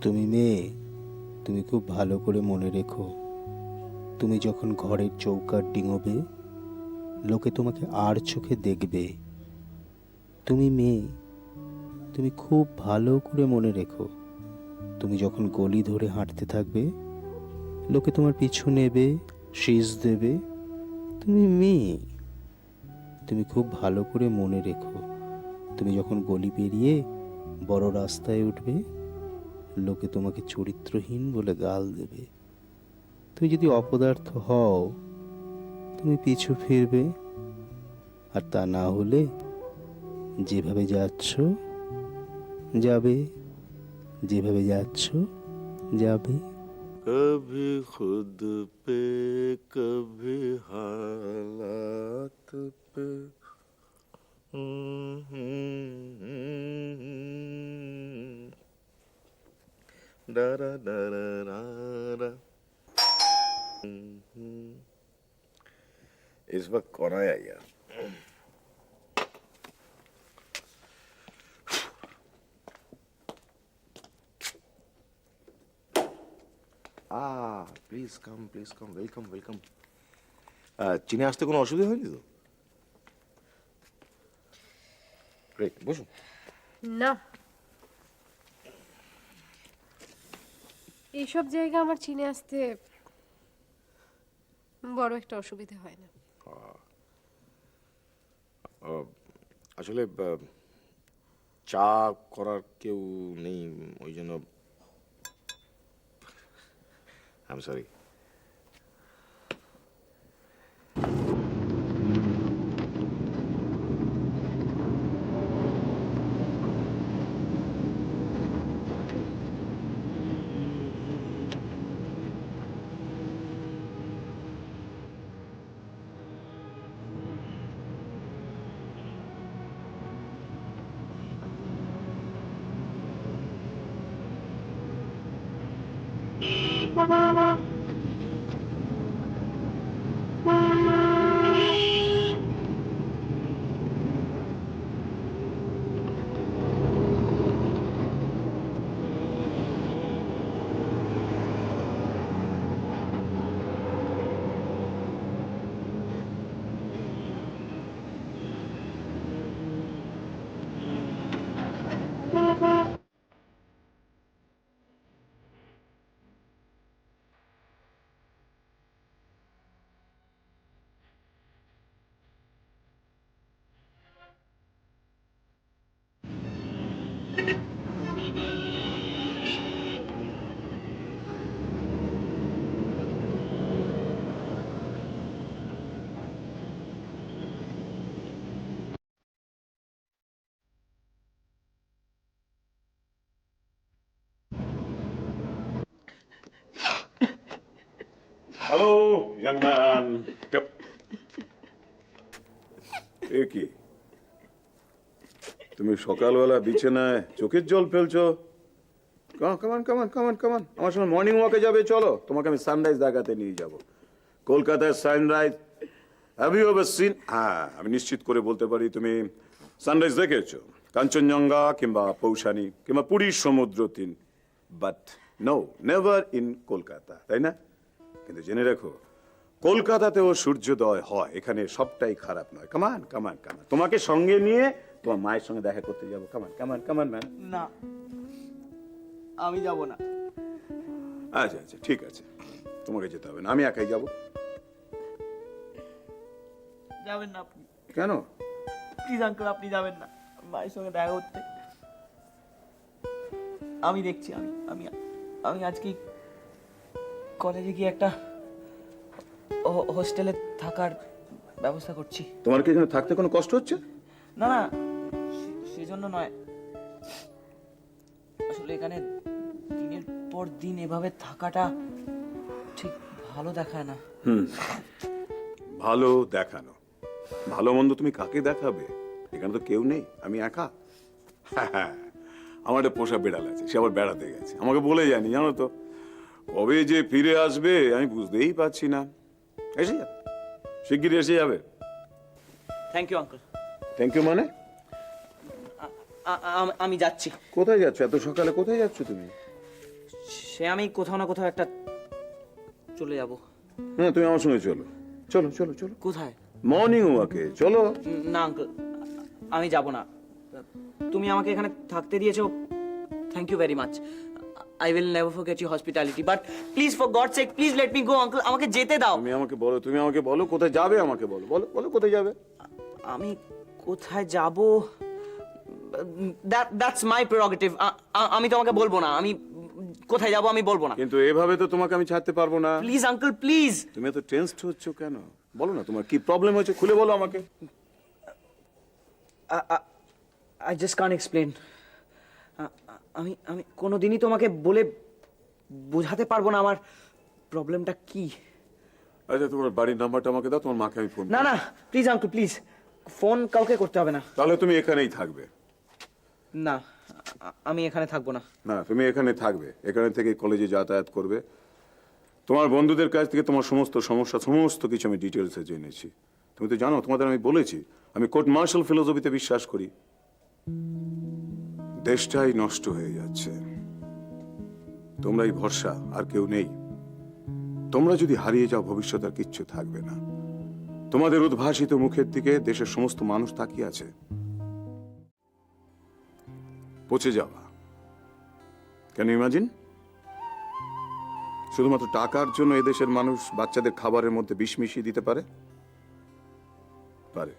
তুমি মেয়ে, তুমি খুব ভালো করে মনে রেখো, তুমি যখন ঘরের চৌকাঠ ডিঙোবে, লোকে তোমাকে আর চোখে দেখবে। তুমি মেয়ে, তুমি খুব ভালো করে মনে রেখো, তুমি যখন গলি ধরে হাঁটতে থাকবে, লোকে তোমার পিছু নেবে, শীষ দেবে। তুমি মেয়ে, তুমি খুব ভালো করে মনে রেখো, তুমি যখন গলি পেরিয়ে বড় রাস্তায় উঠবে, লোকে তোমাকে চরিত্রহীন বলে গাল দেবে। তুমি যদি অপদার্থ হও, তুমি পিছু ফিরবে, আর তা না হলে যেভাবে যাচ্ছ যাবে, যেভাবে যাচ্ছ যাবে। कभी खुद पे कभी हालात पे डरा डरा डरा। इस वक्त कौन आया यार? Please come welcome welcome. চীনে আসতে কোনো অসুবিধা হয়নি তো? গ্রেট, বসুন। না, এইসব জায়গা আমার চিনে আসতে বড় একটা অসুবিধা হয় না। আসলে চা করার কেউ নেই, ওই জন্য I am sorry. Hello young man. এ কি, তুমি সকালবেলা বিছানায় চোখের জল ফেলছো? কামান কামান কামান কামান, আমার সঙ্গে মর্নিং ওয়াকে যাবে, চলো তোমাকে আমি সানরাইজ দেখাতে নিয়ে যাব। কলকাতার sunrise have you ever seen? হ্যাঁ, আমি নিশ্চিত করে বলতে পারি তুমি সানরাইজ দেখেছো, কাঞ্চনজঙ্ঘা কিংবা পৌষানি কিংবা পুরীর সমুদ্র তীর, but no, never in Kolkata, তাই না? কিন্তু জেনে রাখো, কলকাতাতেও সূর্যোদয় হয়, এখানে সবটাই খারাপ নয়। কামান কামান কামান, তোমাকে সঙ্গে নিয়ে তোমার মায়ের সঙ্গে দেখা করতে যাবো। কামান কামান কামান ম্যান। না, আমি যাব না। আচ্ছা আচ্ছা, ঠিক আছে, তোমাকে যেতে হবে না, আমি একাই যাব। যাবেন না আপনি? কেন? প্লিজ আঙ্কেল, আপনি যাবেন না মায়ের সঙ্গে দেখা করতে। আমি দেখছি, আমি আমি আমি আজকে কলেজে গিয়ে একটা হোস্টেলে থাকার ব্যবস্থা করছি। তোমার কি এখানে থাকতে কোনো কষ্ট হচ্ছে? না না, সেজন্য নয়, আসলে এখানে দিনের পর দিন এভাবে থাকাটা ঠিক ভালো দেখায় না। ভালো দেখানো, ভালো মন্দ তুমি কাকে দেখাবে? এখানে তো কেউ নেই, আমি একা। আমার একটা পোষা বেড়াল আছে, সে আবার বেড়াতে গেছে, আমাকে বলে যায়নি, জানো তো। কবে যে ফিরে আসবে আমি বুঝতেই পারছি না। এসে যাবে, শিগগিরই এসে যাবে। Thank you uncle. Thank you মানে? আমি যাচ্ছি। কোথায় যাচ্ছ এত সকালে? কোথায় যাচ্ছ তুমি? সে আমি কোথাও না কোথাও একটা চলে যাব। হ্যাঁ, তুমি আমার সঙ্গে চলো, চলো চলো চলো। কোথায়? মর্নিং ওয়াকে চলো। না আঙ্কেল, আমি যাব না। তুমি আমাকে এখানে থাকতে দিয়েছো, thank you very much. I will never forget your hospitality, but please for God sake please let me go uncle, আমাকে যেতে দাও। তুমি আমাকে বলো কোথায় যাবে, আমাকে বলো, বলো বলো কোথায় যাবে। আমি কোথায় যাব, দ্যাটস মাই প্রেরোগেটিভ। আমি তোমাকে বলবো না, আমি কোথায় যাব আমি বলবো না। কিন্তু এভাবে তো তোমাকে আমি ছাড়তে পারবো না। Please uncle please. তুমি এত টেনসড হচ্ছ কেন? বলো না তোমার কি প্রবলেম হয়েছে, খুলে বলো আমাকে। I just Kant explain. আমি আমি কোনোদিনই তোমাকে বলে বোঝাতে পারবো না আমার প্রবলেমটা কি। আচ্ছা, তোমার বাড়ির নাম্বারটা আমাকে দাও, তোমার মাকে আমি ফোন না না প্লিজ আঙ্কেল প্লিজ, ফোন কাউকে করতে হবে না। তাহলে তুমি এখানেই থাকবে। না, আমি এখানে থাকবো না। না, তুমি এখানে থাকবে, এখানে থেকে কলেজে যাতায়াত করবে। তোমার বন্ধুদের কাছ থেকে তোমার সমস্ত সমস্যা সমস্ত কিছু আমি ডিটেলসে জেনেছি। তুমি তো জানো, তোমাদের আমি বলেছি আমি কোর্ট মার্শাল ফিলোসফিতে বিশ্বাস করি। দেশটাই নষ্ট হয়ে যাচ্ছে, তোমরাই ভরসা, আর কেউ নেই। তোমরা যদি হারিয়ে যাও, ভবিষ্যৎ আর কিচ্ছু থাকবে না। তোমাদের উদ্ভাসিত মুখের দিকে দেশের সমস্ত মানুষ তাকিয়ে আছে। পচে যাওয়া, কেন ইমাজিন? শুধুমাত্র টাকার জন্য এদেশের মানুষ বাচ্চাদের খাবারের মধ্যে বিষ মিশিয়ে দিতে পারে? পারে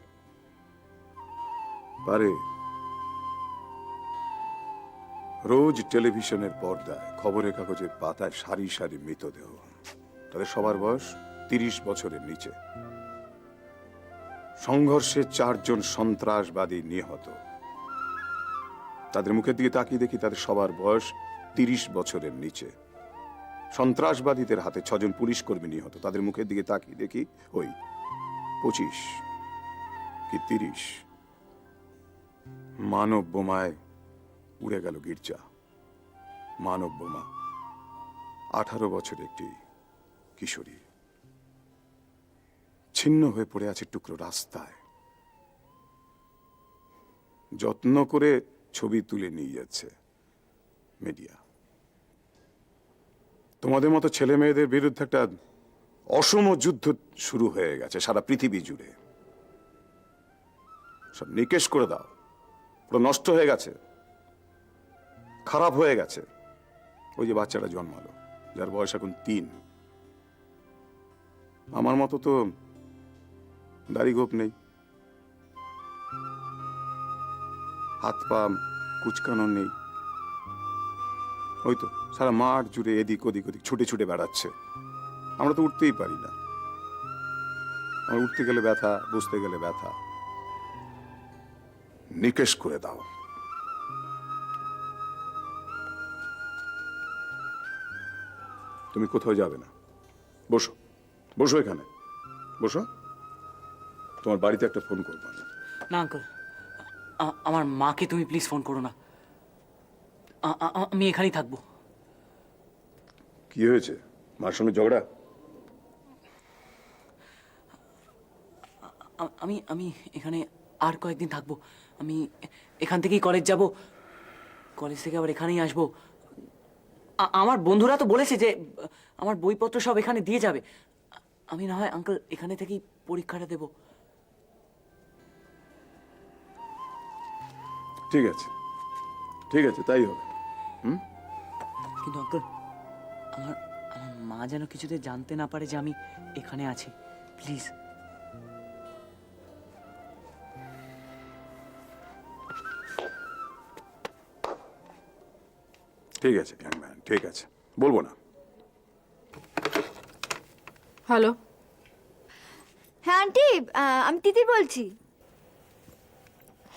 পারে। রোজ টেলিভিশনের পর্দায়, খবরের কাগজের পাতায় সারি সারি মৃতদেহ। তাদের সবার বয়স 30 বছরের নিচে। সংঘর্ষে 4 জন সন্ত্রাসবাদী নিহত। তাদের মুখের দিকে তাকিয়ে দেখি তাদের সবার বয়স 30 বছরের নিচে। সন্ত্রাসবাদীদের হাতে 6 জন পুলিশ কর্মী নিহত। তাদের মুখের দিকে তাকিয়ে দেখি ওই 25 কি 30। মানব বোমায় উড়ে গেল গির্জা। মানব বোমা, 18 বছরের একটি কিশোরী ছিন্ন হয়ে পড়ে আছে টুকরো রাস্তায়। যত্ন করে ছবি তুলে নিয়ে যাচ্ছে মিডিয়া। তোমাদের মতো ছেলে মেয়েদের বিরুদ্ধে একটা অসম যুদ্ধ শুরু হয়ে গেছে সারা পৃথিবী জুড়ে। সব নিকেশ করে দাও, পুরো নষ্ট হয়ে গেছে, খারাপ হয়ে গেছে। ওই যে বাচ্চাটা জন্মালো, যার বয়স এখন 3। আমার মতো তো দাড়ি গোপ নেই, হাত পা কুচকানো নেই। ওই তো সারা মাঠ জুড়ে এদিক ওদিক ওদিক ছুটে ছুটে বেড়াচ্ছে। আমরা তো উঠতেই পারি না। আমরা উঠতে গেলে ব্যথা, বসতে গেলে ব্যথা। নিকেশ করে দাও। তুমি কোথাও যাবে না, বসো বসো, এখানে বসো। তোমার বাড়িতে একটা ফোন করবো। না আঙ্কেল, আমার মাকে তুমি প্লিজ ফোন করো না। আমি এখানেই থাকবো। কি হয়েছে? মার সঙ্গে ঝগড়া? আমি আমি এখানে আর কয়েকদিন থাকবো। আমি এখান থেকেই কলেজ যাব, কলেজ থেকে আবার এখানেই আসবো। আমার বন্ধুরা তো বলেছে যে আমার বইপত্র সব এখানে দিয়ে যাবে। আমি না হয় আঙ্কেল এখানে থেকেই পরীক্ষাটা দেব। ঠিক আছে, ঠিক আছে, তাই হবে। কিন্তু আঙ্কেল, আমার আমার মা যেন কিছুতে জানতে না পারে যে আমি এখানে আছি, প্লিজ। ঠিক আছে ইয়াং ম্যান, ঠিক আছে, বলবো না। হ্যালো, হ্যাঁ আন্টি, আমি তিতির বলছি।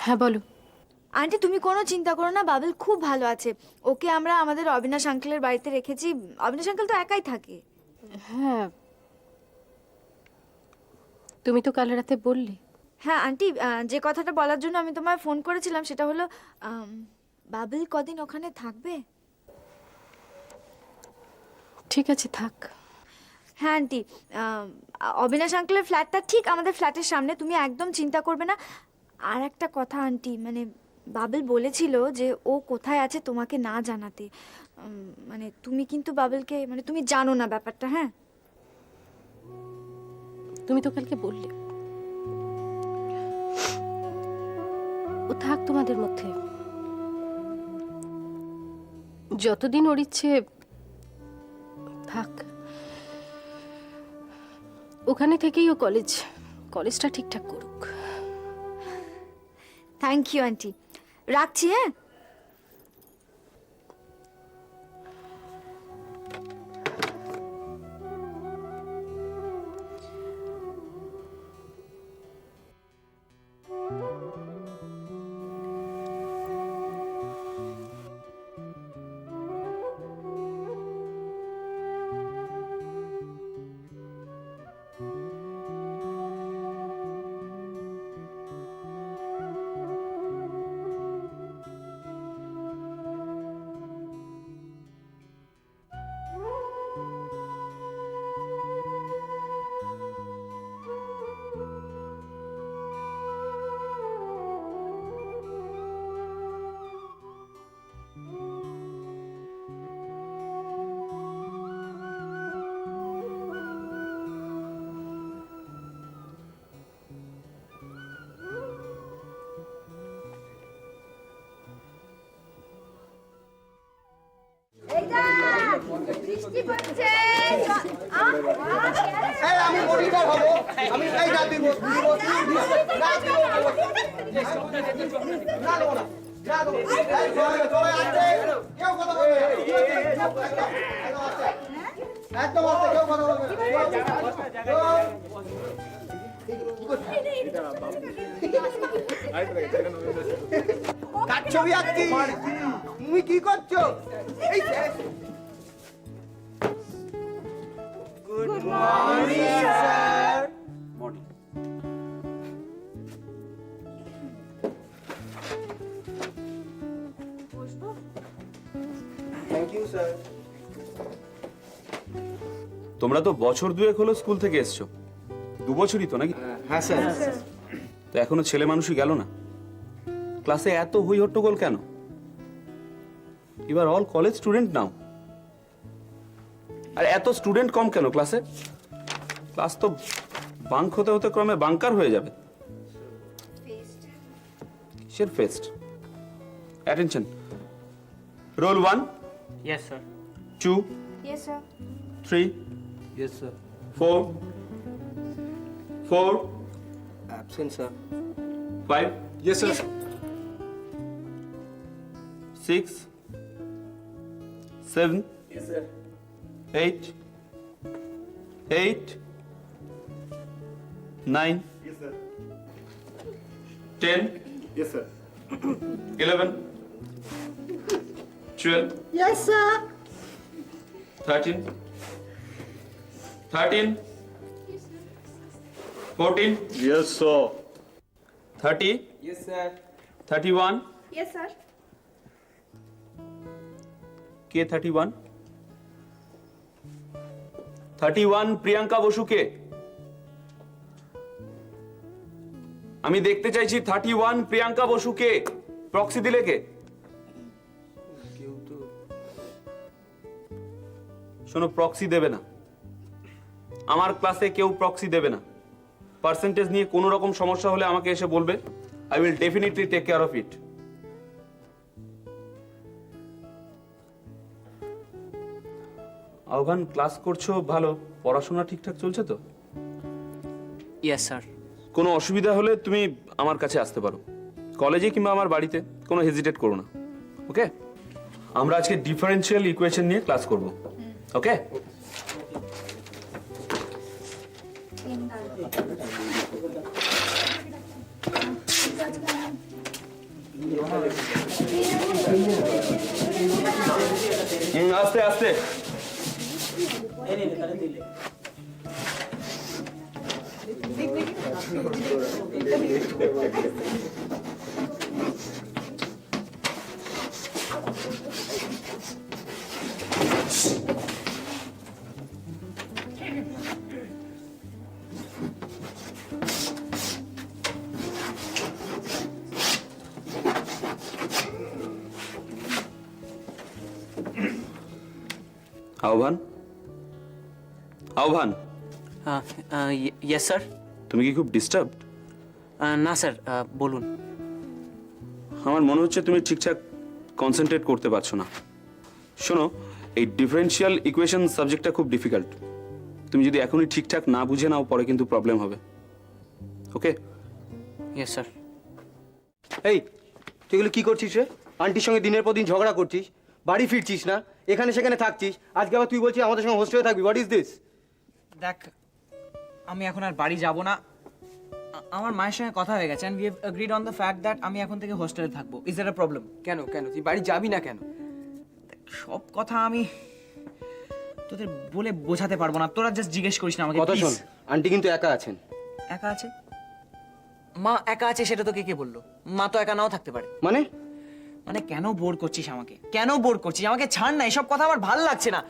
হ্যাঁ বলো। আন্টি তুমি কোনো চিন্তা করো না, বাবেল খুব ভালো আছে। ওকে আমরা আমাদের অবিনাশ আঙ্কেলের বাড়িতে রেখেছি। অবিনাশ আঙ্কেল তো একাই থাকে। হ্যাঁ, তুমি তো কাল রাতে বললে। হ্যাঁ আন্টি, যে কথাটা বলার জন্য আমি তোমায় ফোন করেছিলাম সেটা হলো বাবেল কদিন ওখানে থাকবে। ঠিক আছে, থাক। হ্যাঁ আন্টি, অবিনাশ আঙ্কেলের ফ্ল্যাটটা ঠিক আমাদের ফ্ল্যাটের সামনে, তুমি একদম চিন্তা করবে না। আর একটা কথা আন্টি, মানে বাবেল বলেছিল যে ও কোথায় আছে তোমাকে না জানাতে। মানে তুমি কিন্তু বাবেলকে, মানে তুমি জানো না ব্যাপারটা, হ্যাঁ? তুমি তো কালকে বললে ও থাক তোমাদের মধ্যে, যতদিন ওর ইচ্ছে থাক। ওখানে থেকেই ও কলেজটা ঠিকঠাক করুক। থ্যাংক ইউ আন্টি, রাখছি, হ্যাঁ? আমি মনিটর হব, আমি এই না দিব না দেবো না, না দেবো। এই চলে আসছে, কেউ কথা বলবে না। একদম আসছে, কেউ কথা বলবে না। কার ছবি আঁকছি? তুমি কি করছো? এই good morning sir. Morning. Thank you sir. তোমরা তো বছর দুয়েক হলো স্কুল থেকে এসছো, 2 বছরই তো নাকি? হ্যাঁ স্যার। তো এখনো ছেলে মানুষই গেল না। ক্লাসে এত হই হট্টগোল কেন? এবার অল কলেজ স্টুডেন্ট নাও। আর এত স্টুডেন্ট কম কেন ক্লাসে? ক্লাস তো বাঙ্ক হতে হতে ক্রমে বাঙ্কার হয়ে যাবে। কিসের fest? Attention. Roll 1. Yes, sir. 2, yes sir. 3, Yes sir. 4, 4, Absent sir. 5, Yes sir. 6, 7, Yes sir. 8, 9, Yes sir. 10, Yes sir. 11, 12, Yes sir. 13, 14, Yes, sir. 30, Yes sir. 31, Yes sir. কে 31? 31 প্রিয়াঙ্কা বসু কে? আমি দেখতে চাইছি 31 প্রিয়াঙ্কা বসু কে? প্রক্সি দিলে কে? শোনো, প্রক্সি দেবে না। আমার ক্লাসে কেউ প্রক্সি দেবে না। পার্সেন্টেজ নিয়ে কোনো রকম সমস্যা হলে আমাকে এসে বলবে। I will definitely take care of it. Ahvan, class করছো ভালো, পড়াশোনা ঠিকঠাক চলছে তো? Yes sir. কোনো অসুবিধা হলে তুমি আমার কাছে আসতে পারো, কলেজে কিংবা আমার বাড়িতে। কোনো হেজিটেট করো না, ওকে? আমরা আজকে ডিফারেন্সিয়াল ইকুয়েশন নিয়ে ক্লাস করব, ওকে? আস্তে আস্তে। আহ্বান, আহ্বান, ইয়েস স্যার। তুমি কি খুব ডিস্টার্ব? না স্যার, বলুন। আমার মনে হচ্ছে তুমি ঠিকঠাক কনসেন্ট্রেট করতে পারছো না। শোনো, এই ডিফারেন্সিয়াল ইকুয়েশন সাবজেক্টটা খুব ডিফিকাল্ট। তুমি যদি এখনই ঠিকঠাক না বুঝে নাও, পরে কিন্তু প্রবলেম হবে। ওকে? Yes sir. এই তুই এগুলো কি করছিস রে? আন্টির সঙ্গে দিনের পর দিন ঝগড়া করছিস, বাড়ি ফিরছিস না, এখানে সেখানে থাকছিস, আজকে আবার তুই বলছিস আমাদের সঙ্গে হোস্টেলে থাকবি। What is this? দেখ, আমি এখন আর বাড়ি যাব না। আমার মায়ের সঙ্গে কথা হয়ে গেছে and we have agreed on the fact that আমি এখন থেকে হোস্টেলে থাকবো। Is that a problem? কেন কেন তুই বাড়ি যাবি না কেন? সব কথা আমি তোদের বলে বোঝাতে পারবো না। তোরা জাস্ট জিজ্ঞেস করিস না আমাকে, কথা শোন, প্লিজ। আন্টি কিন্তু একা আছেন। একা আছে? মা একা আছে সেটা তোকে কে বললো? মা তো একা নাও থাকতে পারে। মানে মানে কেন বোর করছিস আমাকে? কেন বোর করছিস আমাকে? ছাড় না, এসব কথা আমার ভাল লাগছে না।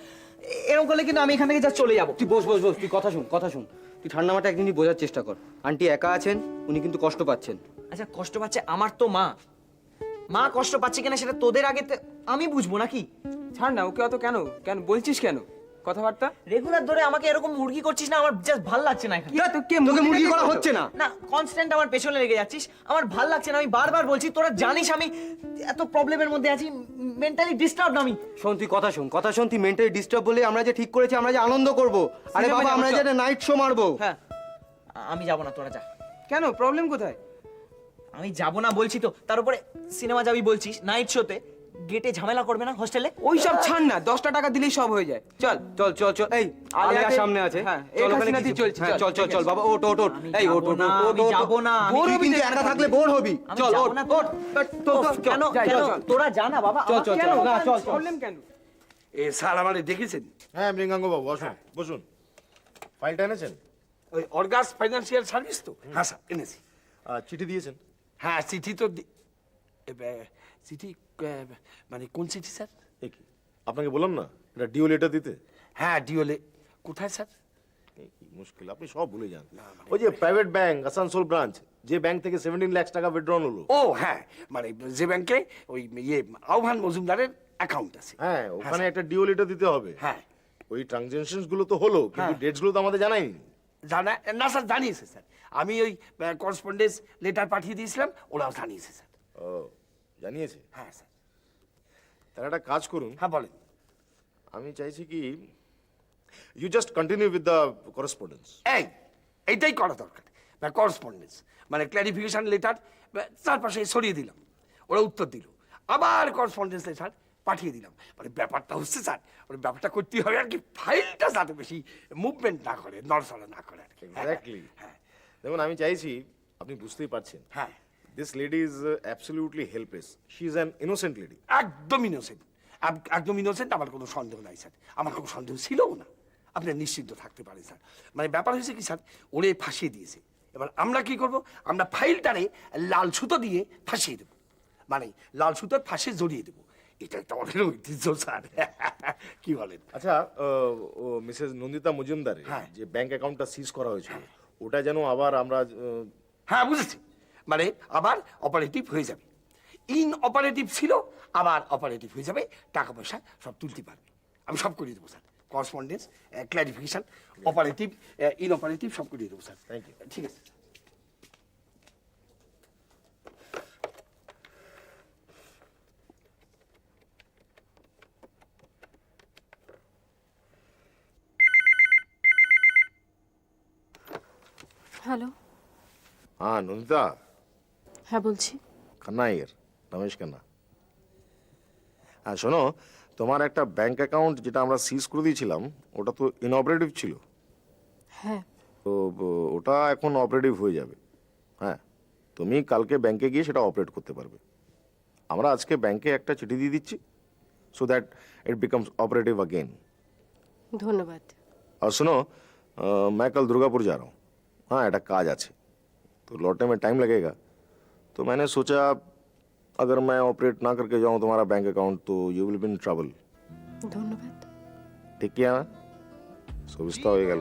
এরকম করলে কিন্তু আমি এখান থেকে জাস্ট চলে যাবো। তুই বস বস বস, তুই কথা শুন কথা শুন। তুই ঠান্ডা মাথা একদিনই বোঝার চেষ্টা কর। আন্টি একা আছেন, উনি কিন্তু কষ্ট পাচ্ছেন। আচ্ছা, কষ্ট পাচ্ছে আমার তো মা। মা কষ্ট পাচ্ছে কিনা সেটা তোদের আগে আমি বুঝবো নাকি? ছাড় না, ওকে অত কেন কেন বলছিস কেন কথাবার্তা? রেগুলার ধরে আমাকে এরকম মুরগি করছিস না, আমার জাস্ট ভাল লাগছে না এখানে। তোকে মুরগি করা হচ্ছে না। না, কনস্ট্যান্ট আমার পেছনে লেগে যাচ্ছিস, আমার ভাল লাগছে না। আমি বারবার বলছি, তোরা জানিস আমি এত প্রবলেমের মধ্যে আছি, মেন্টালি ডিস্টার্বড আমি। শোন তুই কথা শোন কথা শোন। তুই মেন্টালি ডিস্টার্ব বলে আমরা যে ঠিক করেছি, আমরা যে আনন্দ করব। আরে সিনেমা বাবা, যাবো, আমরা চল। যে নাইট শো মারবো। হ্যাঁ, আমি যাব না, তোরা যা। কেন, প্রবলেম কোথায়? আমি যাব না বলছি তো। তার উপরে সিনেমা যাবি বলছিস, নাইট শোতে গেটে ঝামেলা করবে না হোস্টেলে? ওই সব ছাড় না, 10টা টাকা দিলেই সব হয়ে যায়। চল চল চল চল। এই আলিয়া আলিয়াতে- সামনে আছে। হ্যাঁ, চল এক ওখানে হাসিনাতেই কিছু- চলছে। হ্যাঁ, চল চল চল বাবা, ওট ওট ওট। আমি এই ওট যাবো ওট না, ওট আমি ওট, যাবো ওট। না, আমি বোর যাবো হবি, তুই না। একা থাকলে বোর হবি। আমি চল যাবো ওট না। ওট। কেন কেন তোরা জানা বাবা? চল আমাকে চল কেন? চল না চল চল। প্রবলেম কেন? এ স্যার আমারে দেখেছেন? হ্যাঁ মৃঙ্গাঙ্গ বাবু, বসুন বসুন। ফাইলটা এনেছেন? ওই অর্গাস ফাইন্যান্সিয়াল সার্ভিস তো? হ্যাঁ স্যার, এনেছি। চিঠি দিয়েছেন? হ্যাঁ, চিঠি তো চিঠি মানে কোন চিঠি স্যার? এ কি, আপনাকে বললাম না এটা ডিও লেটার দিতে? হ্যাঁ, ডিওলে। কোথায় স্যার? এই কি মুশকিল, আপনি সব ভুলে যান। ওই যে প্রাইভেট ব্যাংক আসানসোল ব্রাঞ্চ, যে ব্যাংক থেকে 17 লাখ টাকা উইথড্রন হলো। ও হ্যাঁ, মানে যে ব্যাংকে ওই আহ্বান মজুমদারের অ্যাকাউন্ট আছে। হ্যাঁ, ওখানে একটা ডিও লেটার দিতে হবে। হ্যাঁ। ওই ট্রানজাকশনস গুলো তো হলো, কিন্তু হ্যাঁ। ডেটস গুলো তো আমাদের জানাইনি। জানা না স্যার, জানিয়েছে স্যার। আমি ওই করেসপন্ডেন্স লেটার পাঠিয়ে দিয়েছিলাম, ওরাও জানিয়েছে স্যার। ও, জানিয়েছে? হ্যাঁ স্যার। তাহলে একটা কাজ করুন, হ্যাঁ বলেন। আমি চাইছি কি you just continue with the correspondence. এইটাই করা দরকার। করেসপন্ডেন্স মানে ক্ল্যারিফিকেশন লেটার চারপাশে সরিয়ে দিলাম, ওরা উত্তর দিল, আবার করেসপন্ডেন্স লেটার পাঠিয়ে দিলাম। মানে ব্যাপারটা হচ্ছে স্যার, ওই ব্যাপারটা করতে হবে আর কি, ফাইলটা যাতে বেশি মুভমেন্ট না করে, নড়চড়া না করে আর কি। এক্স্যাক্টলি। হ্যাঁ দেখুন, আমি চাইছি, আপনি বুঝতেই পারছেন, হ্যাঁ, this lady is absolutely helpless. She is an innocent lady. একদম ইনোসেন্ট, একদম ইনোসেন্ট। আমার কোনো সন্দেহ নাই স্যার, আমার কোনো সন্দেহ ছিলও না। আপনি নিশ্চিন্ত থাকতে পারেন স্যার। মানে ব্যাপার হয়েছে কি স্যার, ওরে ফাঁসিয়ে দিয়েছে। এবার আমরা কি করব? আমরা ফাইলটারে লাল সুতো দিয়ে ফাঁসিয়ে দেবো, মানে লাল সুতোর ফাঁসে জড়িয়ে দেবো। এটা একটা অনেক ঐতিহ্য স্যার। কি বলেন? আচ্ছা, ও মিসেস নন্দিতা মজুমদারের হ্যাঁ। যে ব্যাংক অ্যাকাউন্টটা সিজ করা হয়েছিল, ওটা যেন আবার আমরা হ্যাঁ বুঝেছি, মানে আবার অপারেটিভ হয়ে যাবে। ইন অপারেটিভ ছিল, আবার অপারেটিভ হয়ে যাবে, টাকা পয়সা সব তুলতে পারবে। আমি সব করিয়ে দেবো sir, correspondence, clarification, operative, in operative সব করিয়ে দেবো স্যার। Thank you. ঠিক আছে। হ্যালো, হ্যাঁ নন্দিতা, হ্যাঁ বলছি। খান্না ইয়ের, রমেশ খান্না। হ্যাঁ শোনো, তোমার একটা ব্যাংক অ্যাকাউন্ট যেটা আমরা সিজ করে দিয়েছিলাম, ওটা তো ইনঅপারেটিভ ছিল। হ্যাঁ, তো ওটা এখন অপারেটিভ হয়ে যাবে। হ্যাঁ, তুমি কালকে ব্যাংকে গিয়ে সেটা অপারেট করতে পারবে। আমরা আজকে ব্যাংকে একটা চিঠি দিয়ে দিচ্ছি, so that it becomes operative again. ধন্যবাদ। और सुनो, मैं कल दुर्गापुर जा रहा हूँ। हाँ, একটা কাজ আছে, तो लौटने में टाइम लगेगा। तो मैंने सोचा अगर मैं ऑपरेट ना करके जाऊँ तुम्हारा बैंक अकाउंट, तो you will be in trouble. ধন্যবাদ। ठीक किया ना? सुविस्ता हो गया।